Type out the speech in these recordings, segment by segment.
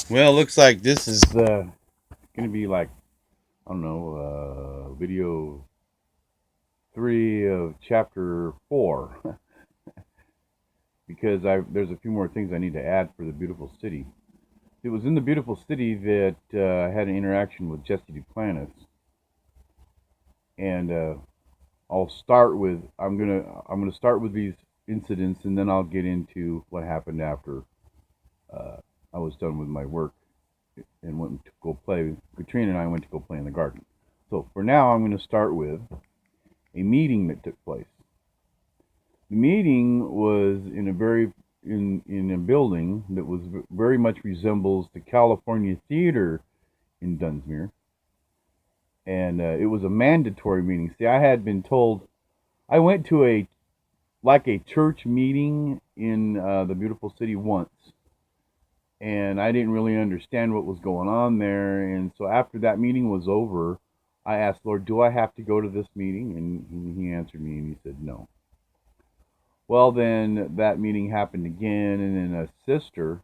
Well, it looks like this is going to be like, I don't know, video 3 of chapter 4 because there's a few more things I need to add for the beautiful city. It was in the beautiful city that I had an interaction with Jesse Duplantis, and I'm gonna start with these incidents, and then I'll get into what happened after uh, I was done with my work and went to go play. Katrina and I went to go play in the garden. So for now, I'm going to start with a meeting that took place. The meeting was in a building that was very much resembles the California Theater in Dunsmuir, and it was a mandatory meeting. See, I had been told I went to a church meeting in the beautiful city once, and I didn't really understand what was going on there. And so after that meeting was over, I asked Lord, "Do I have to go to this meeting?" And he answered me, and he said, "No." Well, then that meeting happened again, and then a sister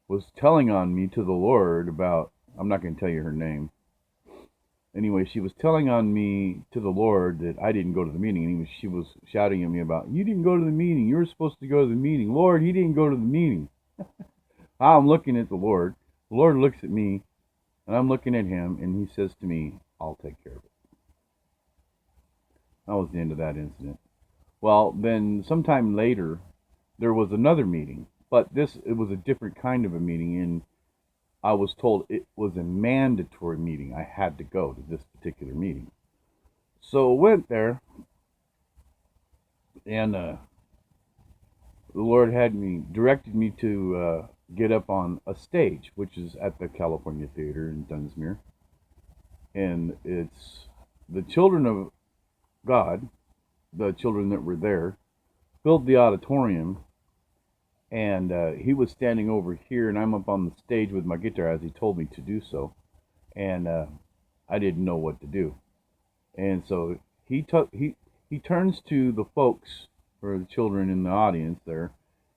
was telling on me to the Lord about, I'm not going to tell you her name. Anyway, she was telling on me to the Lord that I didn't go to the meeting, and she was shouting at me about, "You didn't go to the meeting. You were supposed to go to the meeting. Lord, he didn't go to the meeting." I'm looking at the Lord. The Lord looks at me, and I'm looking at him, and he says to me, "I'll take care of it." That was the end of that incident. Well, then sometime later, there was another meeting, but it was a different kind of a meeting, and I was told it was a mandatory meeting. I had to go to this particular meeting. So I went there, and the Lord had me directed me to get up on a stage, which is at the California Theater in Dunsmuir, and it's the children of God, the children that were there, filled the auditorium, and he was standing over here, and I'm up on the stage with my guitar as he told me to do so, and I didn't know what to do, and so he turns to the folks or the children in the audience there,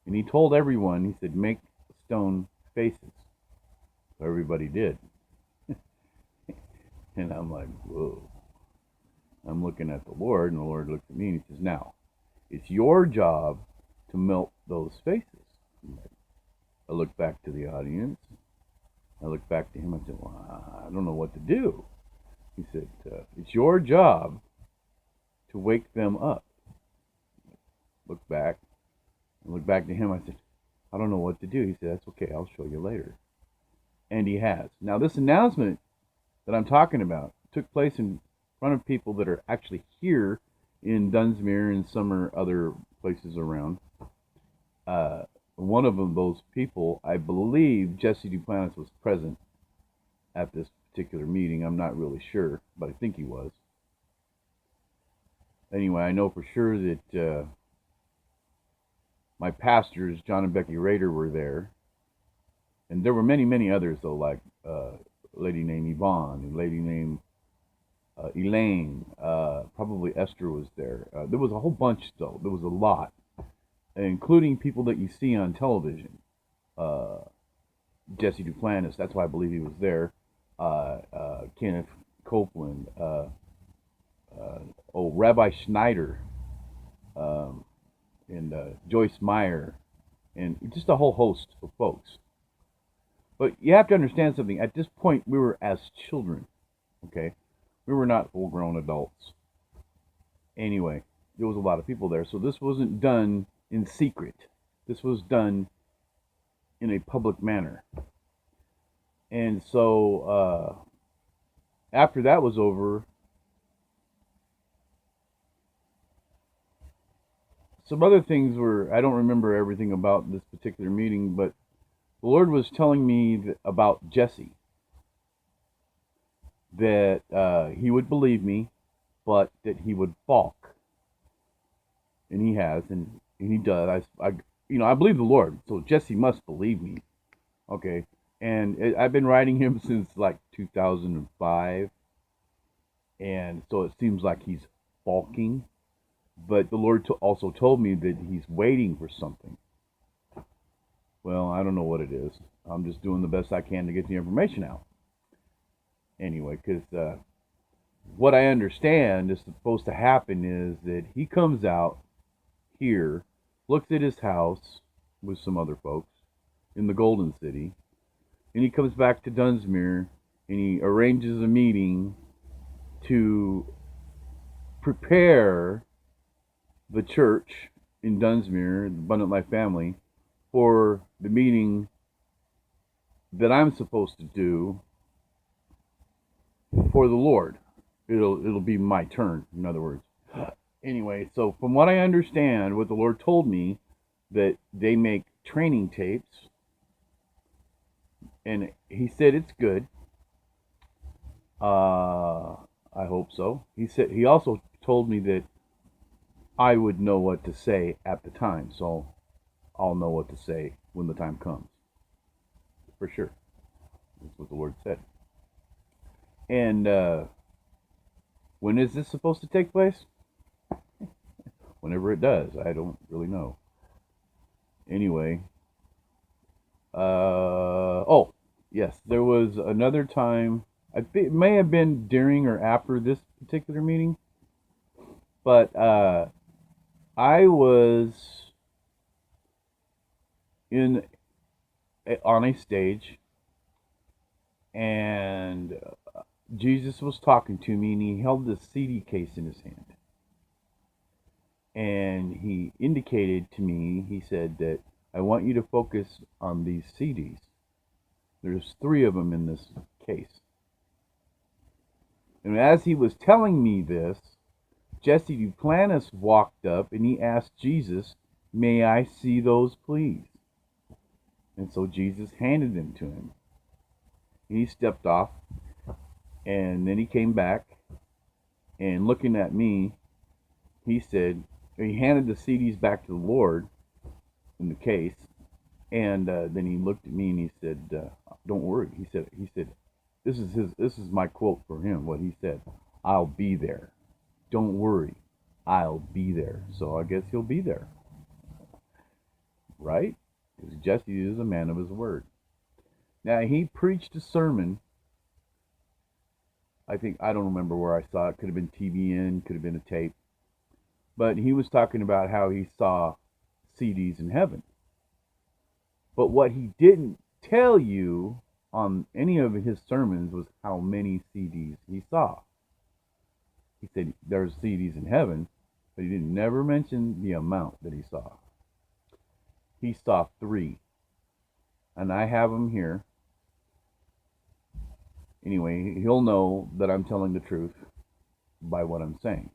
and he told everyone, he said, "Make stone faces." So everybody did, and I'm like, whoa. I'm looking at the Lord, and the Lord looked at me, and he says, "Now, it's your job to melt those faces." I looked back to the audience. I looked back to him. I said, "Well, I don't know what to do." He said, "It's your job to wake them up." Look back. I looked back to him. I said, "I don't know what to do." He said, "That's okay. I'll show you later." And he has. Now, this announcement that I'm talking about took place in front of people that are actually here in Dunsmuir and some other places around. One of them, those people, I believe Jesse Duplantis was present at this particular meeting. I'm not really sure, but I think he was. Anyway, I know for sure that my pastors, John and Becky Rader, were there. And there were many, many others, though, like a lady named Yvonne, a lady named Elaine, probably Esther was there. There was a whole bunch, though. There was a lot, including people that you see on television. Uh, Jesse Duplantis, that's why I believe he was there. Kenneth Copeland, Rabbi Schneider, um, and Joyce Meyer, and just a whole host of folks. But you have to understand something. At this point, we were as children, okay? We were not full grown adults. Anyway, there was a lot of people there. So this wasn't done in secret, this was done in a public manner. And so after that was over, some other things were, I don't remember everything about this particular meeting, but the Lord was telling me about Jesse, that he would believe me, but that he would balk, and he has, and he does. I believe the Lord, so Jesse must believe me. Okay, and I've been writing him since like 2005, and so it seems like he's balking. But the Lord also told me that he's waiting for something. Well, I don't know what it is. I'm just doing the best I can to get the information out. Anyway, because what I understand is supposed to happen is that he comes out here, looks at his house with some other folks in the Golden City, and he comes back to Dunsmuir and he arranges a meeting to prepare the church in Dunsmuir, the Abundant Life family, for the meeting that I'm supposed to do for the Lord. It'll be my turn, in other words. Anyway, so from what I understand, what the Lord told me, that they make training tapes, and he said it's good. I hope so. He also told me that I would know what to say at the time, so I'll know what to say when the time comes, for sure. That's what the Lord said. And when is this supposed to take place? Whenever it does, I don't really know. Anyway, oh yes, there was another time. I think it may have been during or after this particular meeting, but I was on a stage, and Jesus was talking to me, and he held this CD case in his hand, and he indicated to me. He said that I want you to focus on these CDs. There's 3 of them in this case. And as he was telling me this, Jesse Duplantis walked up and he asked Jesus, "May I see those, please?" And so Jesus handed them to him. He stepped off, and then he came back, and looking at me, he said, he handed the CDs back to the Lord in the case, and then he looked at me and he said, "Don't worry." He said, this is my quote for him. What he said, "I'll be there. Don't worry, I'll be there." So I guess he'll be there, right? Because Jesse is a man of his word. Now, he preached a sermon. I don't remember where I saw it. Could have been TBN, could have been a tape. But he was talking about how he saw CDs in heaven. But what he didn't tell you on any of his sermons was how many CDs he saw. He said there's CDs in heaven, but he didn't never mention the amount that he saw. He saw 3, and I have them here. Anyway, he'll know that I'm telling the truth by what I'm saying.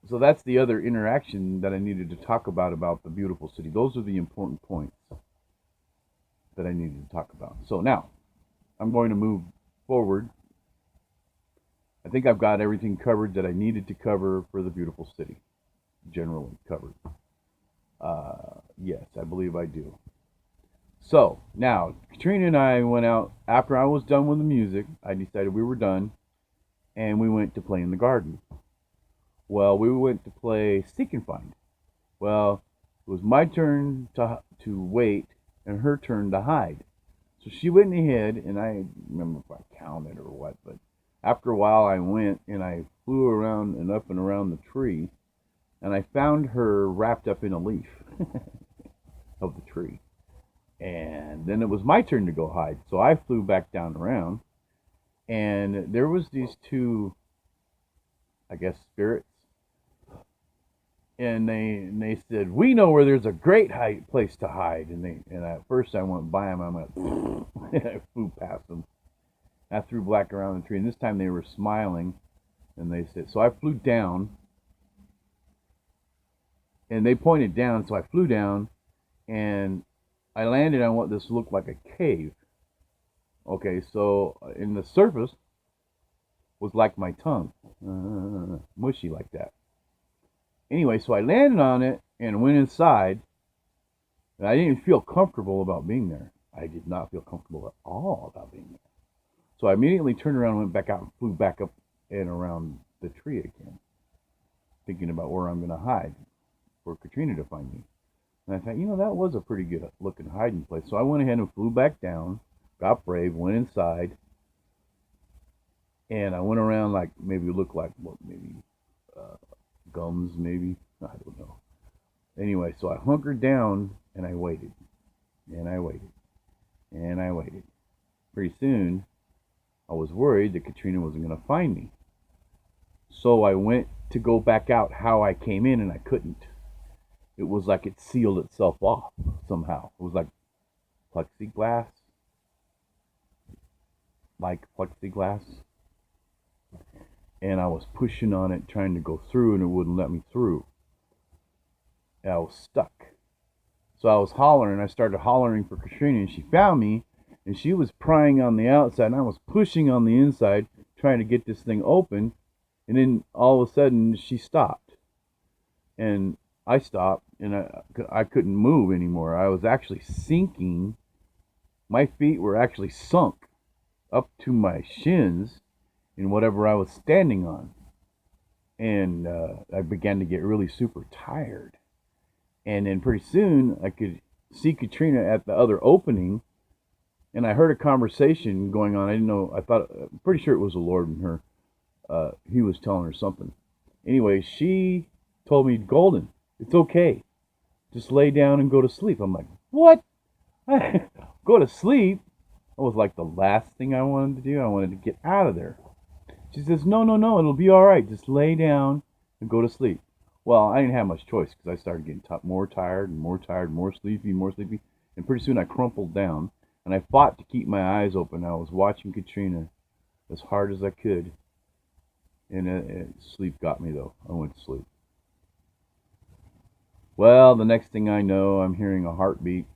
So that's the other interaction that I needed to talk about the beautiful city. Those are the important points that I needed to talk about. So now, I'm going to move forward. I think I've got everything covered that I needed to cover for the beautiful city. Generally covered. Yes, I believe I do. So, now, Katrina and I went out, after I was done with the music, I decided we were done, and we went to play in the garden. Well, we went to play Seek and Find. Well, it was my turn to wait, and her turn to hide. So she went ahead, and I don't remember if I counted or what, but after a while I went, and I flew around and up and around the tree, and I found her wrapped up in a leaf of the tree. And then it was my turn to go hide. So I flew back down around, and there was these 2, I guess, spirits. And they said, "We know where there's a great place to hide." And at first I went by them. I went, I flew past them. I threw black around the tree, and this time they were smiling. And they said, so I flew down, and they pointed down, so I flew down, and I landed on what this looked like a cave. Okay, so in the surface was like my tongue, mushy like that. Anyway, so I landed on it and went inside, and I didn't feel comfortable about being there. I did not feel comfortable at all about being there. So I immediately turned around and went back out and flew back up and around the tree again, thinking about where I'm going to hide for Katrina to find me. And I thought, that was a pretty good looking hiding place. So I went ahead and flew back down, got brave, went inside, and I went around like maybe looked like what, maybe uh, gums, maybe, I don't know. Anyway, so I hunkered down and I waited, and I waited, and I waited. Pretty soon, I was worried that Katrina wasn't going to find me. So I went to go back out how I came in, and I couldn't. It was like it sealed itself off somehow. It was plexiglass, like plexiglass. And I was pushing on it, trying to go through, and it wouldn't let me through. And I was stuck. So I was hollering. I started hollering for Katrina, and she found me, and she was prying on the outside, and I was pushing on the inside, trying to get this thing open. And then all of a sudden, she stopped. And I stopped, and I couldn't move anymore. I was actually sinking. My feet were actually sunk up to my shins in whatever I was standing on. And I began to get really super tired. And then pretty soon, I could see Katrina at the other opening, and I heard a conversation going on. I didn't know. I'm pretty sure it was the Lord and her. He was telling her something. Anyway, she told me, Golden, it's okay. Just lay down and go to sleep. I'm like, what? Go to sleep? That was like the last thing I wanted to do. I wanted to get out of there. She says, no, no, no, it'll be all right. Just lay down and go to sleep. Well, I didn't have much choice because I started getting more tired and more tired, more sleepy, more sleepy. And pretty soon I crumpled down, and I fought to keep my eyes open. I was watching Katrina as hard as I could. And sleep got me, though. I went to sleep. Well, the next thing I know, I'm hearing a heartbeat.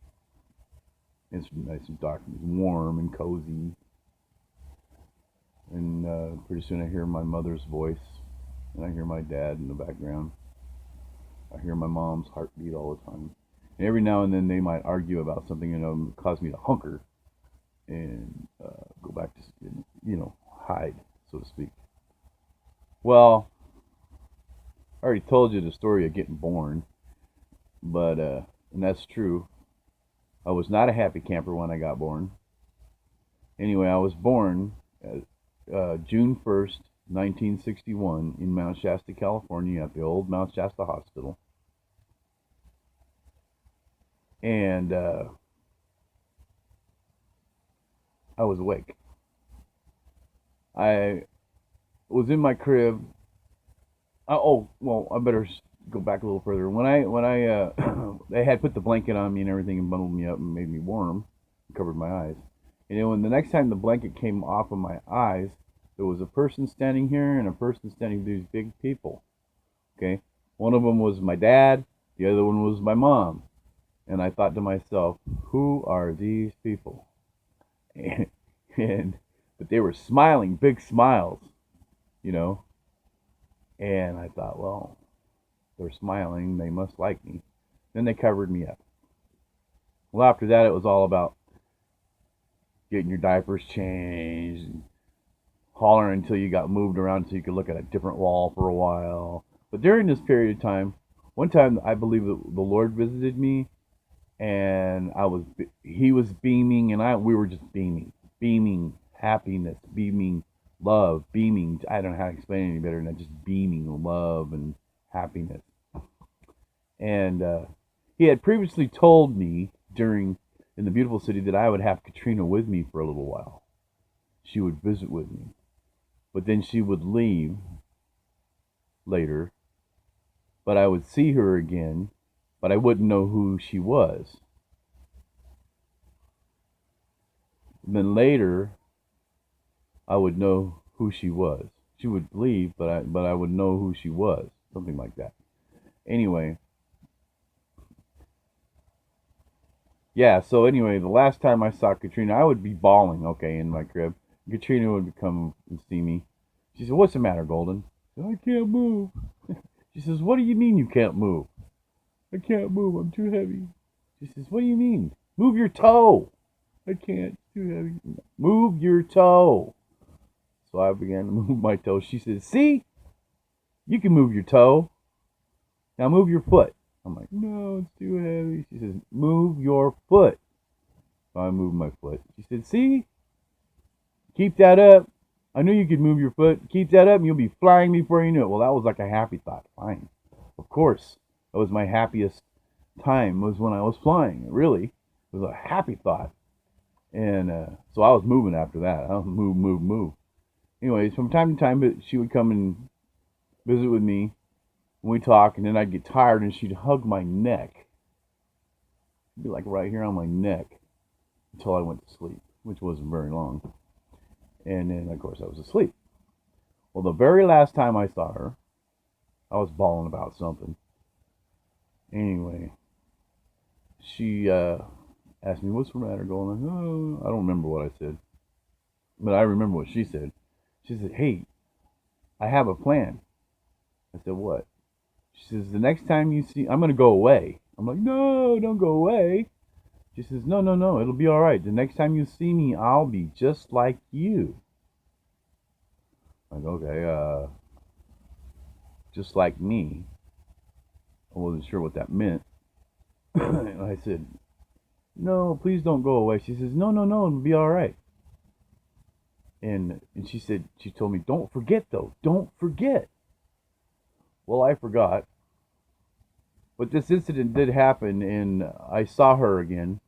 It's nice and dark, it's warm and cozy. And pretty soon I hear my mother's voice, and I hear my dad in the background. I hear my mom's heartbeat all the time. And every now and then they might argue about something, cause me to hunker and go back to, hide, so to speak. Well, I already told you the story of getting born, but and that's true. I was not a happy camper when I got born. Anyway, I was born June 1st, 1961, in Mount Shasta, California, at the old Mount Shasta Hospital. And I was awake. I was in my crib. I better go back a little further. When I they had put the blanket on me and everything and bundled me up and made me warm, and covered my eyes. And then when the next time the blanket came off of my eyes, there was a person standing here and a person standing with these big people. Okay, one of them was my dad, the other one was my mom, and I thought to myself, who are these people? But they were smiling, big smiles, you know. And I thought, well, they're smiling, they must like me. Then they covered me up. Well, after that, it was all about getting your diapers changed, and hollering until you got moved around so you could look at a different wall for a while. But during this period of time, one time I believe that the Lord visited me, and he was beaming, and we were just beaming happiness, beaming love, beaming. I don't know how to explain it any better than that. Just beaming love and happiness. And he had previously told me in the beautiful city that I would have Katrina with me for a little while. She would visit with me, but then she would leave later. But I would see her again, but I wouldn't know who she was. And then later, I would know who she was. She would leave, but I would know who she was, something like that. Anyway, yeah. So anyway, the last time I saw Katrina, I would be bawling, okay, in my crib. Katrina would come and see me. She said, "What's the matter, Golden?" I said, "I can't move." She says, "What do you mean you can't move?" "I can't move. I'm too heavy." She says, "What do you mean? Move your toe." "I can't. It's too heavy." "Move your toe." So I began to move my toe. She says, "See? You can move your toe. Now move your foot." I'm like, no, it's too heavy. She says, move your foot. So I moved my foot. She said, see, keep that up. I knew you could move your foot. Keep that up and you'll be flying before you knew it. Well, that was like a happy thought. Fine. Of course. That was my happiest time was when I was flying. Really. It was a happy thought. And so I was moving after that. I was move, move, move. Anyways, from time to time, she would come and visit with me. And we'd talk, and then I'd get tired, and she'd hug my neck. It'd be like right here on my neck until I went to sleep, which wasn't very long. And then, of course, I was asleep. Well, the very last time I saw her, I was bawling about something. Anyway, she asked me, what's the matter, going? Oh, I don't remember what I said. But I remember what she said. She said, hey, I have a plan. I said, what? She says, the next time you see, I'm going to go away. I'm like, no, don't go away. She says, no, no, no, it'll be all right. The next time you see me, I'll be just like you. Like, okay, just like me. I wasn't sure what that meant. And I said, no, please don't go away. She says, no, no, no, it'll be all right. And she said, she told me, don't forget though, don't forget. Well, I forgot. But this incident did happen, and I saw her again.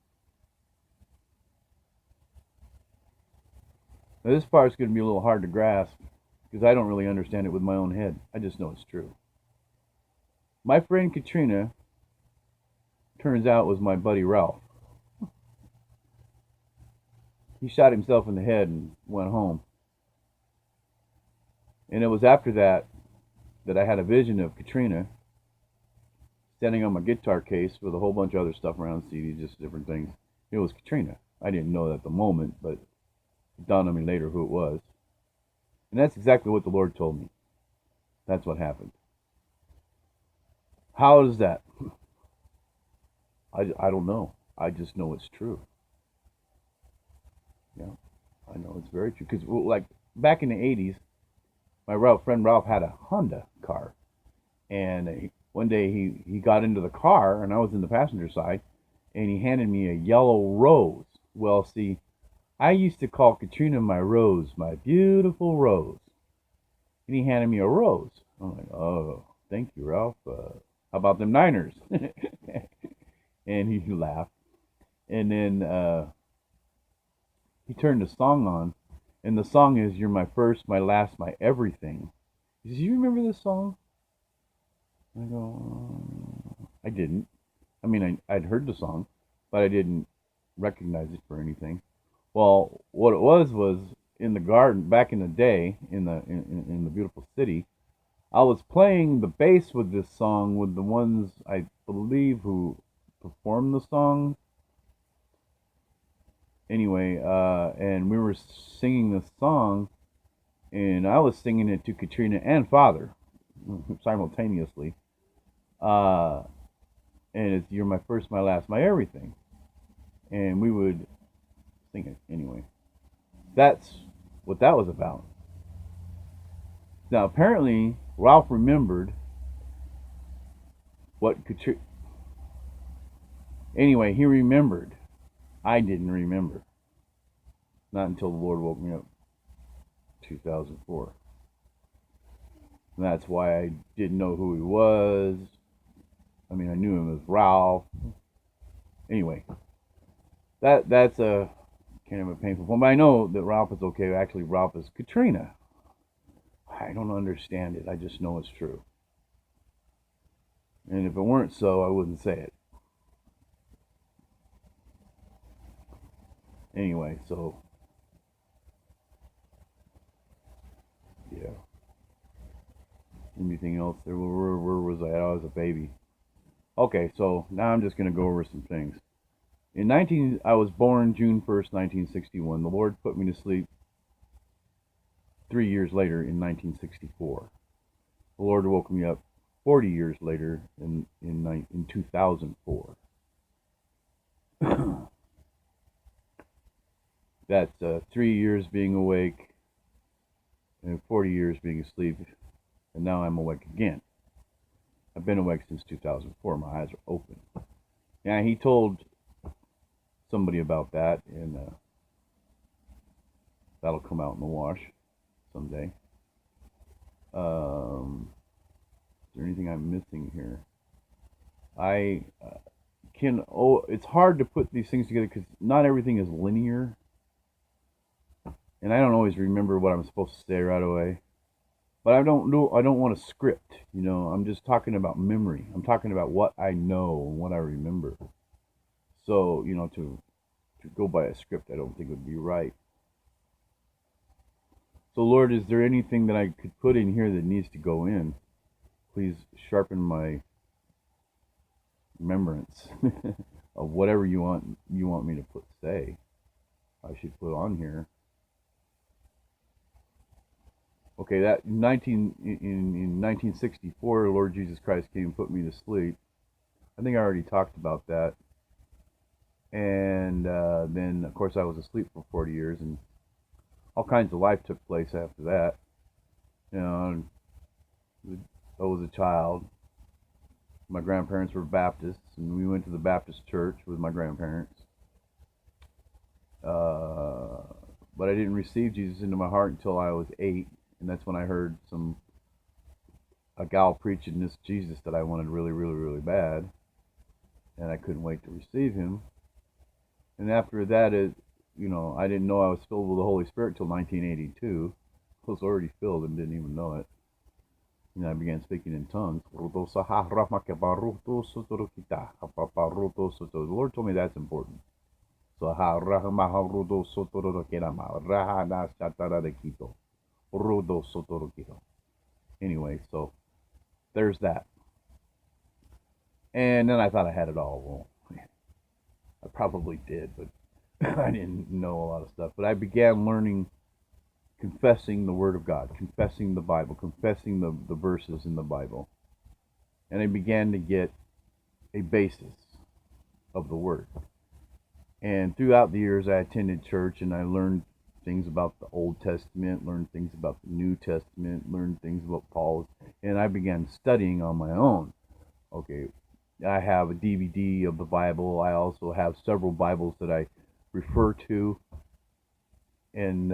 Now, this part's going to be a little hard to grasp because I don't really understand it with my own head. I just know it's true. My friend Katrina, turns out, was my buddy Ralph. He shot himself in the head and went home. And it was after that that I had a vision of Katrina standing on my guitar case with a whole bunch of other stuff around, CDs, just different things. It was Katrina. I didn't know that at the moment, but it dawned on me later who it was. And that's exactly what the Lord told me. That's what happened. How is that? I don't know. I just know it's true. Yeah, I know it's very true. Because, like, back in the 80s, my friend Ralph had a Honda car. And one day he got into the car, and I was in the passenger side, and he handed me a yellow rose. Well, see, I used to call Katrina my rose, my beautiful rose. And he handed me a rose. I'm like, oh, thank you, Ralph. How about them Niners? And he laughed. And then he turned the song on. And the song is, you're my first, my last, my everything. He says, you remember this song? I go, I didn't. I mean, I'd heard the song, but I didn't recognize it for anything. Well, what it was in the garden back in the day in the beautiful city. I was playing the bass with this song with the ones I believe who performed the song. Anyway, and we were singing this song, and I was singing it to Katrina and Father simultaneously. Uh, and it's you're my first, my last, my everything. And we would sing it anyway. That's what that was about. Now, apparently, Ralph remembered what Katrina. Anyway, he remembered. I didn't remember. Not until the Lord woke me up. 2004. And that's why I didn't know who he was. I mean, I knew him as Ralph. Anyway, that's a kind of a painful one. But I know that Ralph is okay. Actually, Ralph is Katrina. I don't understand it. I just know it's true. And if it weren't so, I wouldn't say it. Anyway, so yeah. Anything else there? Where was I? I was a baby. Okay, so now I'm just going to go over some things. I was born June 1st, 1961. The Lord put me to sleep 3 years later in 1964. The Lord woke me up 40 years later in 2004. That's 3 years being awake and 40 years being asleep, and now I'm awake again. I've been awake since 2004. My eyes are open. Yeah, he told somebody about that, and that'll come out in the wash someday. Is there anything I'm missing here? I it's hard to put these things together because not everything is linear, and I don't always remember what I'm supposed to say right away. But I don't know. I don't want a script. I'm just talking about memory. I'm talking about what I know and what I remember. So to go by a script, I don't think would be right. So Lord, is there anything that I could put in here that needs to go in? Please sharpen my remembrance of whatever you want me to say. I should put on here. Okay, that in 1964, Lord Jesus Christ came and put me to sleep. I think I already talked about that. And then, of course, I was asleep for 40 years, and all kinds of life took place after that. I was a child. My grandparents were Baptists, and we went to the Baptist church with my grandparents. But I didn't receive Jesus into my heart until I was 8, and that's when I heard a gal preaching this Jesus that I wanted really, really, really bad, and I couldn't wait to receive him. And after that, I didn't know I was filled with the Holy Spirit till 1982. I was already filled and didn't even know it. And I began speaking in tongues. The Lord told me that's important. So anyway, so there's that. And then I thought I had it all. Well, I probably did, but I didn't know a lot of stuff. But I began learning, confessing the Word of God, confessing the Bible, confessing the verses in the Bible. And I began to get a basis of the Word. And throughout the years, I attended church and I learned things about the Old Testament, learned things about the New Testament, learned things about Paul, and I began studying on my own. Okay, I have a DVD of the Bible. I also have several Bibles that I refer to. And,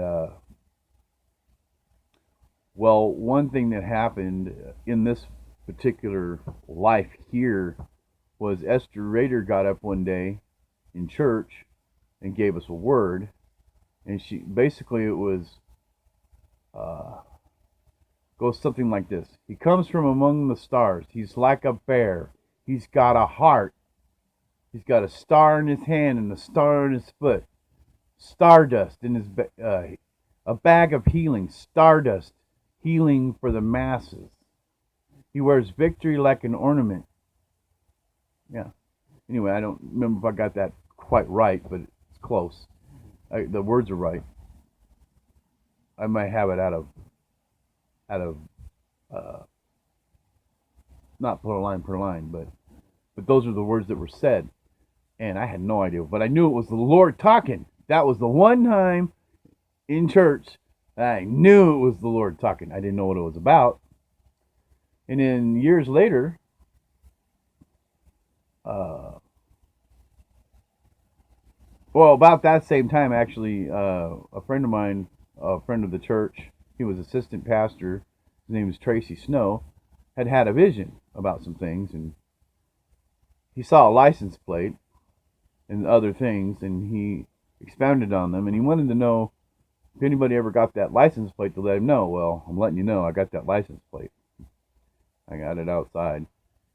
well, one thing that happened in this particular life here was Esther Rader got up one day in church and gave us a word. And she basically, it was goes something like this. He comes from among the stars. He's like a bear. He's got a heart. He's got a star in his hand and a star in his foot. Stardust in his a bag of healing. Stardust, healing for the masses. He wears victory like an ornament. Yeah. Anyway, I don't remember if I got that quite right, but it's close. The words are right. I might have it out of not per line, but those are the words that were said, and I had no idea, but I knew it was the Lord talking. That was the one time in church I knew it was the Lord talking. I didn't know what it was about, and then years later, well, about that same time, actually, a friend of mine, a friend of the church, he was assistant pastor. His name was Tracy Snow. Had a vision about some things, and he saw a license plate and other things, and he expounded on them, and he wanted to know if anybody ever got that license plate to let him know. Well, I'm letting you know, I got that license plate. I got it outside,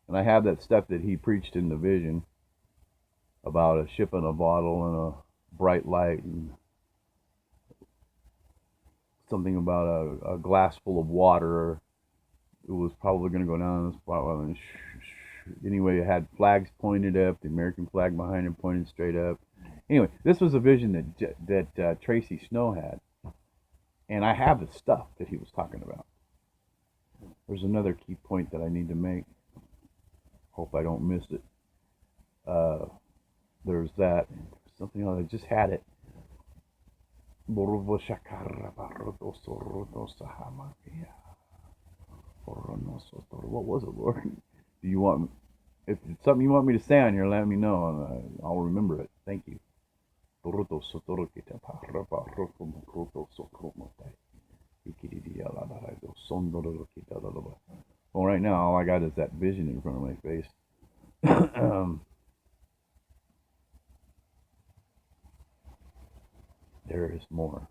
and I have that stuff that he preached in the vision about a ship in a bottle and a bright light and something about a glass full of water. It was probably going to go down this bottle. Anyway, it had flags pointed up, the American flag behind it pointed straight up. Anyway, this was a vision that Tracy Snow had, and I have the stuff that he was talking about. There's another key point that I need to make. Hope I don't miss it. There's that. Something else. I just had it. What was it, Lord? Do you want, if it's something you want me to say on here, let me know, and I'll remember it. Thank you. Well, right now, all I got is that vision in front of my face. There is more,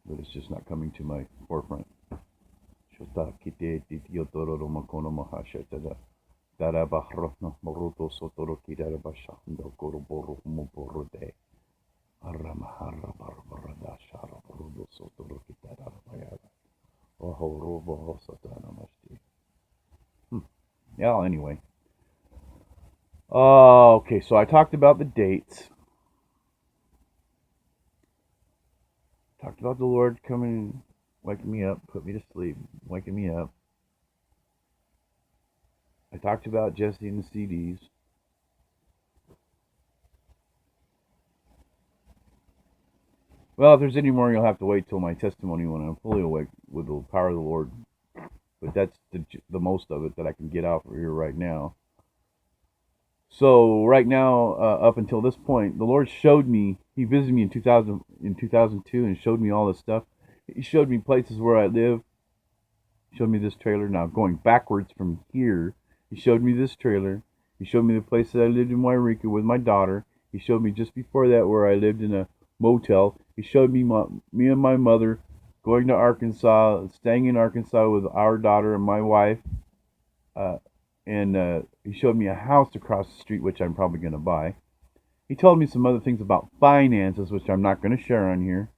but it's just not coming to my forefront. Yeah, anyway. Okay, so I talked about the dates. Talked about the Lord coming, waking me up, put me to sleep, waking me up. I talked about Jesse and the CDs. Well, if there's any more, you'll have to wait till my testimony when I'm fully awake with the power of the Lord. But that's the most of it that I can get out here right now. So right now, up until this point, the Lord showed me. He visited me in 2002, and showed me all this stuff. He showed me places where I live. He showed me this trailer. Now going backwards from here, he showed me this trailer. He showed me the place that I lived in Wairika with my daughter. He showed me just before that where I lived in a motel. He showed me me and my mother going to Arkansas, staying in Arkansas with our daughter and my wife. And he showed me a house across the street, which I'm probably going to buy. He told me some other things about finances, which I'm not going to share on here,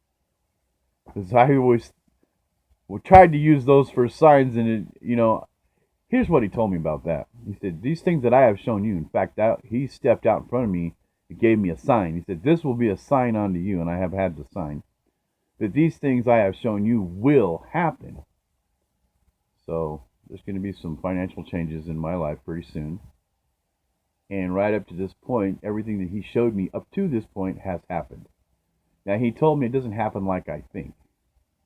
because I always tried to use those for signs. And here's what he told me about that. He said, "These things that I have shown you, in fact, he stepped out in front of me and gave me a sign. He said, this will be a sign unto you,' and I have had the sign, that these things I have shown you will happen." So there's going to be some financial changes in my life pretty soon. And right up to this point, everything that he showed me up to this point has happened. Now, he told me it doesn't happen like I think,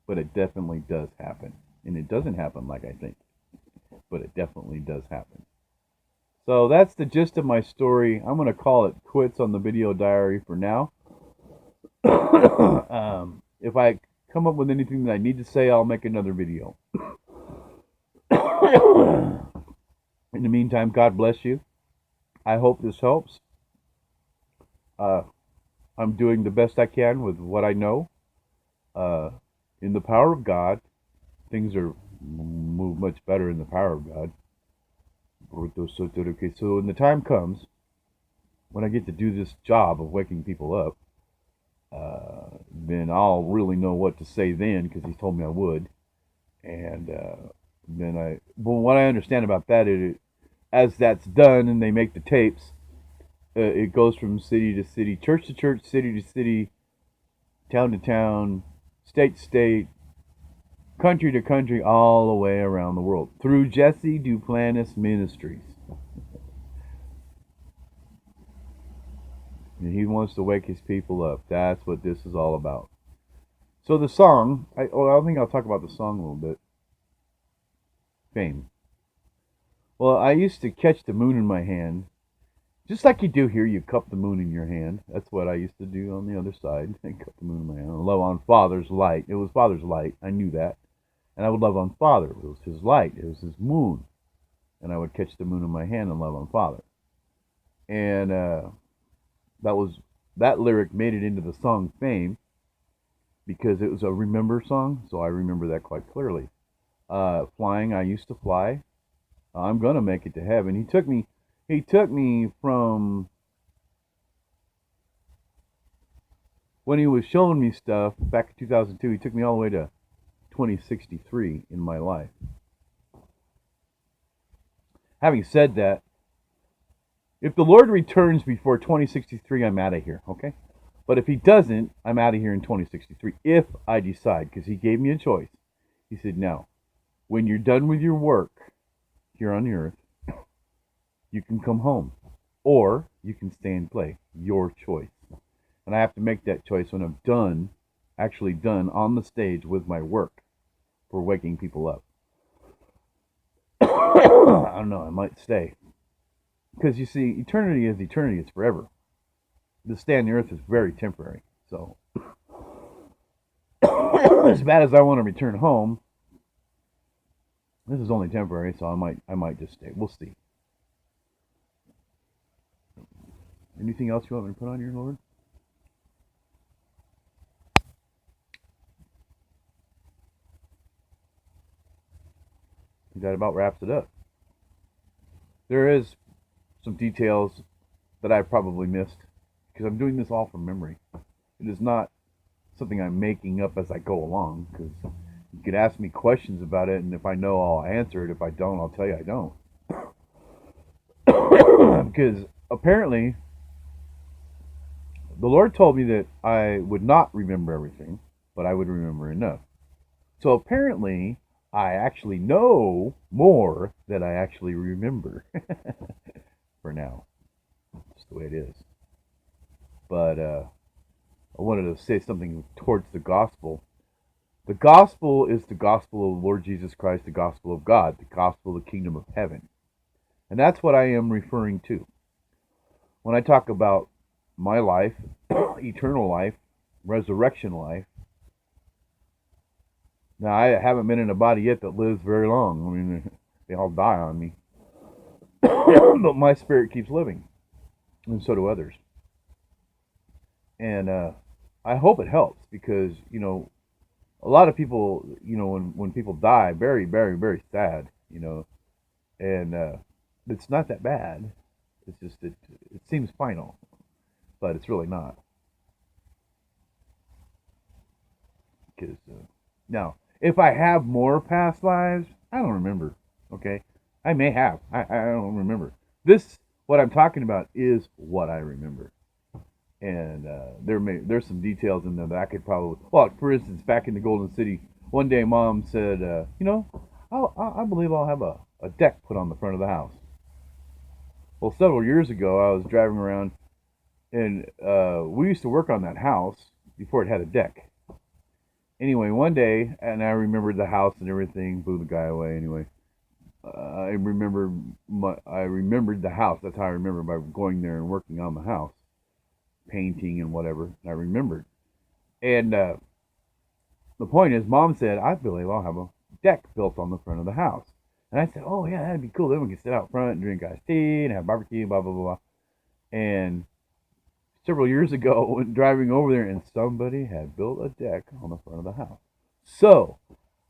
but it definitely does happen. And it doesn't happen like I think, but it definitely does happen. So that's the gist of my story. I'm going to call it quits on the video diary for now. If I come up with anything that I need to say, I'll make another video. In the meantime, God bless you. I hope this helps. I'm doing the best I can with what I know. In the power of God, things are move much better in the power of God. So when the time comes, when I get to do this job of waking people up, then I'll really know what to say then, because he told me I would. And but what I understand about that is, as that's done and they make the tapes, it goes from city to city, church to church, city to city, town to town, state to state, country to country, all the way around the world through Jesse Duplantis Ministries. And he wants to wake his people up. That's what this is all about. So the song, I think I'll talk about the song a little bit. Fame. Well, I used to catch the moon in my hand. Just like you do here, you cup the moon in your hand. That's what I used to do on the other side. I cup the moon in my hand. I love on Father's light. It was Father's light. I knew that. And I would love on Father. It was his light. It was his moon. And I would catch the moon in my hand and love on Father. And that lyric made it into the song Fame, because it was a remember song. So I remember that quite clearly. Flying, I used to fly. I'm gonna make it to heaven. He took me from when he was showing me stuff back in 2002. He took me all the way to 2063 in my life. Having said that, if the Lord returns before 2063, I'm out of here, okay? But if he doesn't, I'm out of here in 2063, if I decide, because he gave me a choice. He said, now, when you're done with your work here on the earth, you can come home, or you can stay and play. Your choice. And I have to make that choice when I'm actually done on the stage with my work for waking people up. I don't know, I might stay. Because you see, eternity is eternity, it's forever. The stay on the earth is very temporary. So, as bad as I want to return home, this is only temporary, so I might just stay. We'll see. Anything else you want me to put on your Lord? That about wraps it up. There is some details that I probably missed because I'm doing this all from memory. It is not something I'm making up as I go along because you could ask me questions about it, and if I know, I'll answer it. If I don't, I'll tell you I don't. Because apparently, the Lord told me that I would not remember everything, but I would remember enough. So apparently, I actually know more than I actually remember for now. That's the way it is. But I wanted to say something towards the gospel. The gospel is the gospel of the Lord Jesus Christ, the gospel of God, the gospel of the kingdom of heaven. And that's what I am referring to. When I talk about my life, eternal life, resurrection life, now I haven't been in a body yet that lives very long. I mean, they all die on me. But my spirit keeps living, and so do others. And I hope it helps because, a lot of people, when people die, very, very, very sad, and it's not that bad. It's just that it seems final, but it's really not. Because now, if I have more past lives, I don't remember. Okay, I may have. I don't remember. What I'm talking about is what I remember, and there's some details in there that I could probably. Well, for instance, back in the Golden City, one day Mom said, I believe I'll have a deck put on the front of the house. Well, several years ago, I was driving around, and we used to work on that house before it had a deck. Anyway, one day, and I remembered the house and everything. Blew the guy away. Anyway, I remembered the house. That's how I remember by going there and working on the house, painting and whatever. I remembered. And the point is, Mom said, I believe I'll have a deck built on the front of the house. And I said, oh yeah, that'd be cool. Then we can sit out front and drink iced tea and have barbecue, blah blah blah blah. And several years ago, when driving over there, and somebody had built a deck on the front of the house. So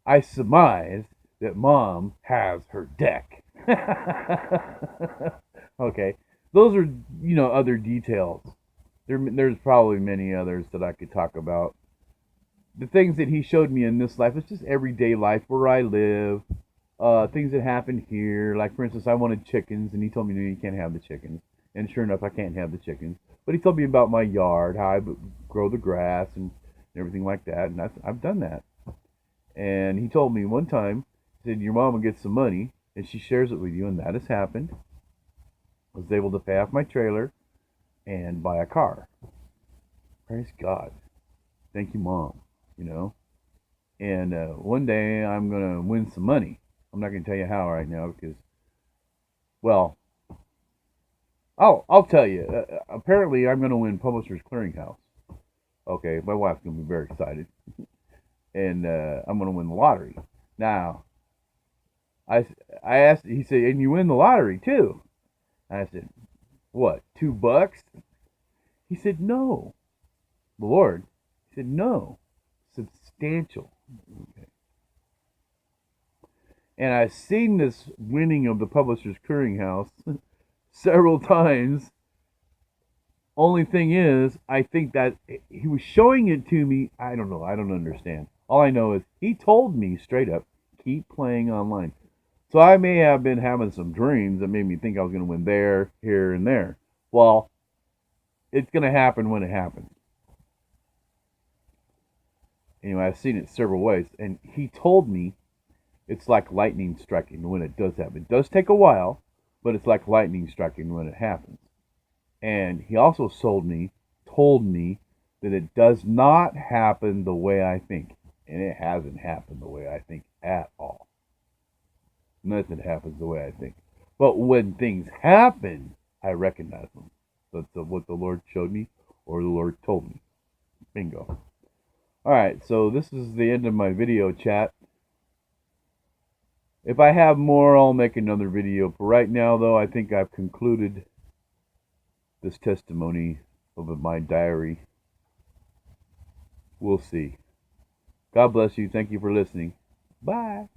I surmised that Mom has her deck. Okay, those are other details. There's probably many others that I could talk about. The things that he showed me in this life, it's just everyday life where I live. Things that happen here, like for instance, I wanted chickens, and he told me, no, you can't have the chickens. And sure enough, I can't have the chickens. But he told me about my yard, how I grow the grass and everything like that, and I've done that. And he told me one time, he said, your mama gets some money, and she shares it with you, and that has happened. I was able to pay off my trailer and buy a car. Praise God. Thank you, Mom. You know. And one day I'm gonna win some money. I'm not gonna tell you how right now because, well, I'll tell you. Apparently, I'm gonna win Publishers Clearinghouse. Okay, my wife's gonna be very excited, and I'm gonna win the lottery. Now, I I asked. He said, and you win the lottery too. And I said, what? $2? He said, no. The Lord. He said, no. Substantial. Okay. And I've seen this winning of the Publishers Clearinghouse several times. Only thing is, I think that he was showing it to me. I don't know. I don't understand. All I know is he told me straight up, keep playing online. So I may have been having some dreams that made me think I was going to win there, here, and there. Well, it's going to happen when it happens. Anyway, I've seen it several ways. And he told me it's like lightning striking when it does happen. It does take a while, but it's like lightning striking when it happens. And he also told me that it does not happen the way I think. And it hasn't happened the way I think at all. nothing happens the way I think. But when things happen, I recognize them. That's what the Lord showed me or the Lord told me. Bingo. Alright, so this is the end of my video chat. If I have more, I'll make another video. For right now, though, I think I've concluded this testimony of my diary. We'll see. God bless you. Thank you for listening. Bye.